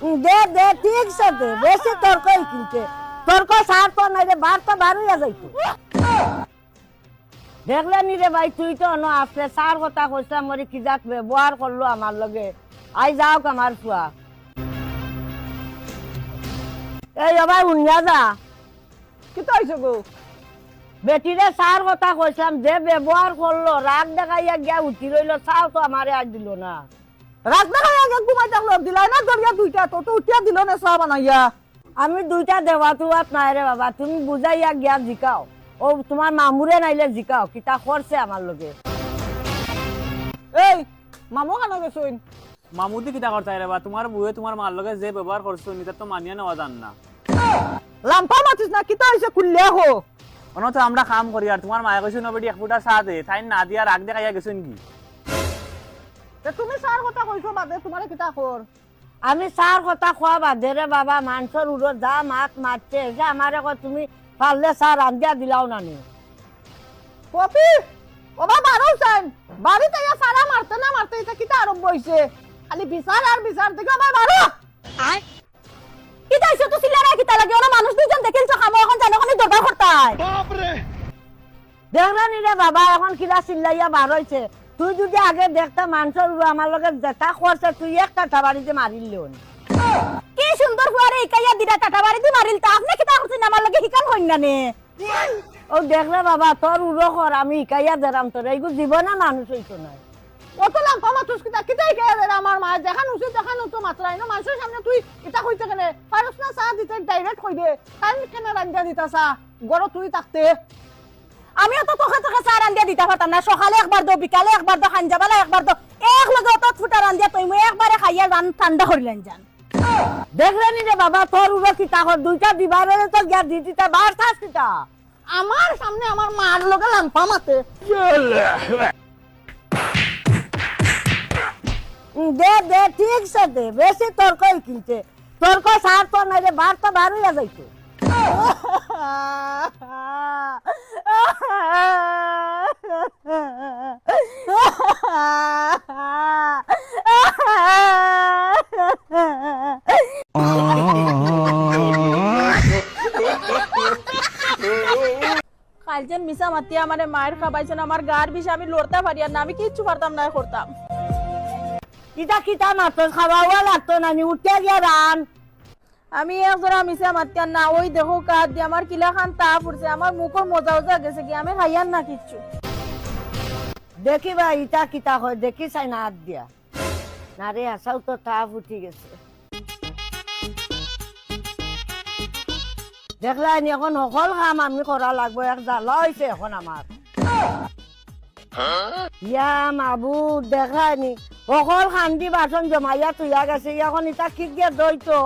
দে দে ঠিক আছে দে বেশি তর্কই কিনতে তর্ক সার তো নাই রে বার তো বার হইয়া যাইতো দেখলে নি রে ভাই তুই তো ন আসলে সার কথা কইছাম মরি কি যাক ব্যবহার করলো আমার লগে আই যাও আমার ফুয়া এই ভাই উনিয়া যা কি তো হইছে গো বেটিরে সার কথা কইছাম যে ব্যবহার করলো রাগ দেখাইয়া গিয়া উঠি রইলো চাও তো আমারে আর দিল না রাত না আগে ঘুমাই থাকলো দিলাই না দরিয়া দুইটা তো তো উঠিয়া দিল না চা বানাইয়া আমি দুইটা দেওয়া তুয়াত নাই রে বাবা তুমি বুঝাইয়া গিয়া জিকাও ও তোমার মামুরে নাইলে জিকাও কিতা করছে আমার লগে এই মামু কেন গেছইন মামুদি কিতা করতে রে বা তোমার বউয়ে তোমার মার লগে যে ব্যবহার করছো নিতা তো মানিয়া নেওয়া জান না লাম্পা মাতিস না কি তো হইছে খুললে হো অনত আমরা কাম করি আর তোমার মায়ে কইছো নবেডি এক ফুটা চা দে তাই না দিয়া রাগ দেখাইয়া গেছেন কি তে তুমি সার কথা কইছো বাদে তোমারে কিতা কর আমি সার কথা খোয়া বাদে রে বাবা মানুষের উড়ো যা মাত মারছে যে আমারে কয় তুমি পারলে সার রান্ধিয়া দিলাও না নি কপি ওবা বারো চাই বাড়িতে ইয়া সারা মারতে না মারতে এটা কিতা আরম্ভ হইছে খালি বিচার আর বিচার থেকে আমার বারো কিতা হইছে তো সিলারা কিতা লাগে ওরা মানুষ দুইজন দেখেছ খামো এখন জানো কোন দরবার করতাই দেখলে নি রে বাবা এখন কিলা চিল্লাইয়া বার হইছে তুই যদি আগে দেখতা মানুষের উড়ো আমার লগে যেটা করছে তুই একটা ঠাবাড়িতে মারিলেও না কি সুন্দর ফুয়ারে ইকাইয়া দিরা টাটা বাড়িতে মারিল তা আপনি কিতা করছেন আমার লগে হিকান হইন না নে ও দেখলে বাবা তোর উড়ো কর আমি ইকাইয়া দেরাম তোর এইগুলো জীবনে মানুষ হইতো না কত লাম্পা মাতুস কিতা কিতা ইকাইয়া দিরা আমার মা দেখান হইছে দেখান তো মাত্রাই না মানুষের সামনে তুই কিতা কইতে কেনে পারস না চা দিতে ডাইরেক্ট কই দে কারণ কেনে রান্দিয়া দিতা চা গড় তুই থাকতে আমিও তো তোকে তোকে চা রান্দিয়া দিতে পারতাম না সকালে একবার দো বিকালে একবার দো খানজাবেলা একবার দো এক লগে অত ফুটা রান্দিয়া তুই মই একবারে খাইয়া রান ঠান্ডা করিলেন জান দেখলে নি রে বাবা তোর উড়ো কিতা কর দুইটা দিবারে তো গিয়া দিতে বার থাস কিতা আমার সামনে আমার মার লগে লাম্পা মাতে দে দে ঠিক আছে দে বেশি তর্কই কিনতে তর্ক সার তো নাই রে বার তো বার হইয়া যাইতো কালজন মিশা মাতিয়া মানে মায়ের খাবাইছেন আমার গার বিষে আমি লড়তে পারি আর না আমি কিচ্ছু পারতাম না করতাম কিতা কিতা মাত্র খাওয়াও লাগতো না নি উঠে গিয়া রান আমি একজোড়া মিশা মাতিয়ার না ওই দেখো কাজ দিয়ে আমার কিলা খান তা পড়ছে আমার মুখের মজা উজা গেছে কি আমি খাইয়ার না কিচ্ছু দেখি বা ইটা কিতা হয় দেখি চাই না হাত দিয়া না রে আসাও তো তাপ উঠি গেছে দেখলাই এখন সকল কাম আমি করা লাগবো এক জ্বালা হয়েছে এখন আমার ইয়া মাবু দেখায়নি সকল খান্দি বাসন জমাইয়া তুইয়া গেছে এখন ইটা কি গিয়ে দইতো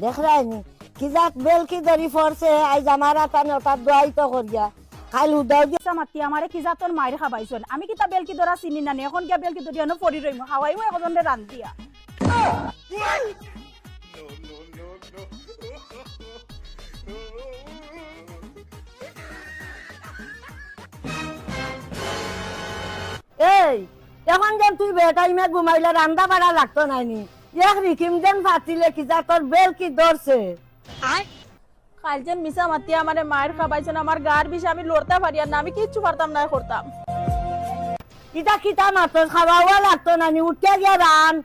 দেখলাইনি কি যাক বেল কি দরি ফরছে আজ আমার তানে তার দোয়াই তো করিয়া খাইল উদাও দিয়া মিশা মাতি আমারে কি যা তোর মায়ের খাবাইছেন আমি কি তা বেলকি ধরা চিনি না এখন গিয়া বেলকি ধরিয়া নো পড়ি রইম খাওয়াইমু একজনে রান্ধিয়া এই এখন যেন তুই বেটাইমে ঘুমাইলে রান্দা বাড়া লাগতো নাইনি এক রিকিম যেন ফাটিলে কি যা তোর বেল কি ধরছে কালজন মিশা মাতিয়া মানে মায়ের খাবাইছেন আমার গার বিষে আমি লড়তে পারি আর না আমি কিচ্ছু পারতাম না করতাম কিতা কিতা মাত্র খাওয়াও লাগতো নানি উঠে গিয়া রান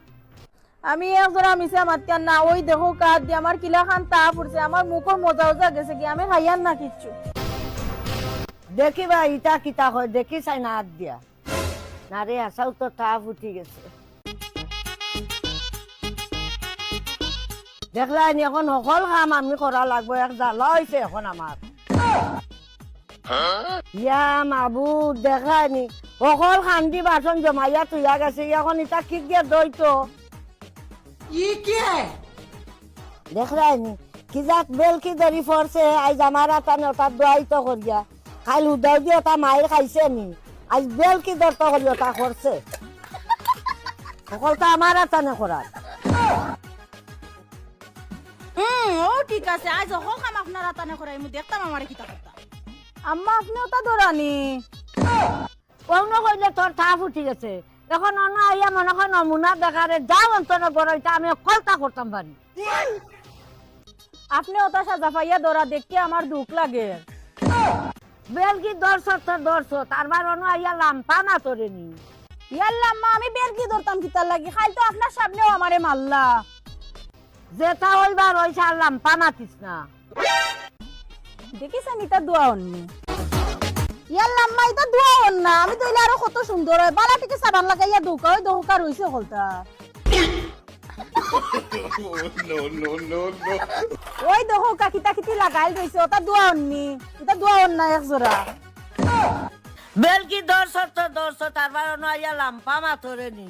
আমি একজোড়া মিশা মাতিয়ার না ওই দেখো কাজ দিয়ে আমার কিলা খান তা পড়ছে আমার মুখের মজা উজা গেছে কি আমি খাইয়ার না কিচ্ছু দেখি বা ইটা কিতা হয় দেখি চাই না হাত দিয়া না রে আসাও তো তাপ উঠি গেছে দেখলাই এখন সকল কাম আমি করা লাগবো এক জ্বালা হয়েছে এখন আমার ইয়া মাবু দেখায়নি সকল খান্দি বাসন জমাইয়া তুইয়া গেছে এখন ইটা কি গিয়া দইতো দেখলাইনি কি যাক বেল কি দরি ফরছে আজ আমার তানে তার দোয়াই তো করিয়া খাইল উদাও দিয়ে তা মায়ের খাইছে নি আজ বেল কি দর তো করিয়া তা করছে সকলটা আমার তানে করার ও ঠিক আছে আজ হোক কাম আপনারা তানে করাই মু দেখতাম আমারে কিতা করতা আম্মা আপনি ওটা ধরানি অন্য কইলে তোর তাপ উঠি গেছে এখন অন্য আইয়া মনে হয় নমুনা দেখারে যা অন্তর গড়াইতে আমি কলতা করতাম পারি আপনি ওটা সাজা পাইয়া ধরা দেখতে আমার দুঃখ লাগে বেলকি দর্শ তারবার অন্য আইয়া লাম্পা না তোরে নি ইয়াল্লা আম্মা আমি বেলকি ধরতাম কিতার লাগি খাইল তো আপনার সামনেও আমারে মারলা যেটা হইবার হইছে আর লাম্পা মাতিস না দেখিছেন এটা দোয়া অন্নি ইয়াল্লা আম্মা এটা দোয়া অন না আমি তো আরো কত সুন্দর হয় বালা থেকে সাবান লাগাইয়া দোকা ওই দোকা রইছে হলতা ওই দেখো কাকিতা কিতি লাগাইল রইছে ওটা দোয়া অন্নি এটা দোয়া অন না এক জোড়া বেলকি দর্শ তারবার অন্য আইয়া লাম্পা মা তোরে নি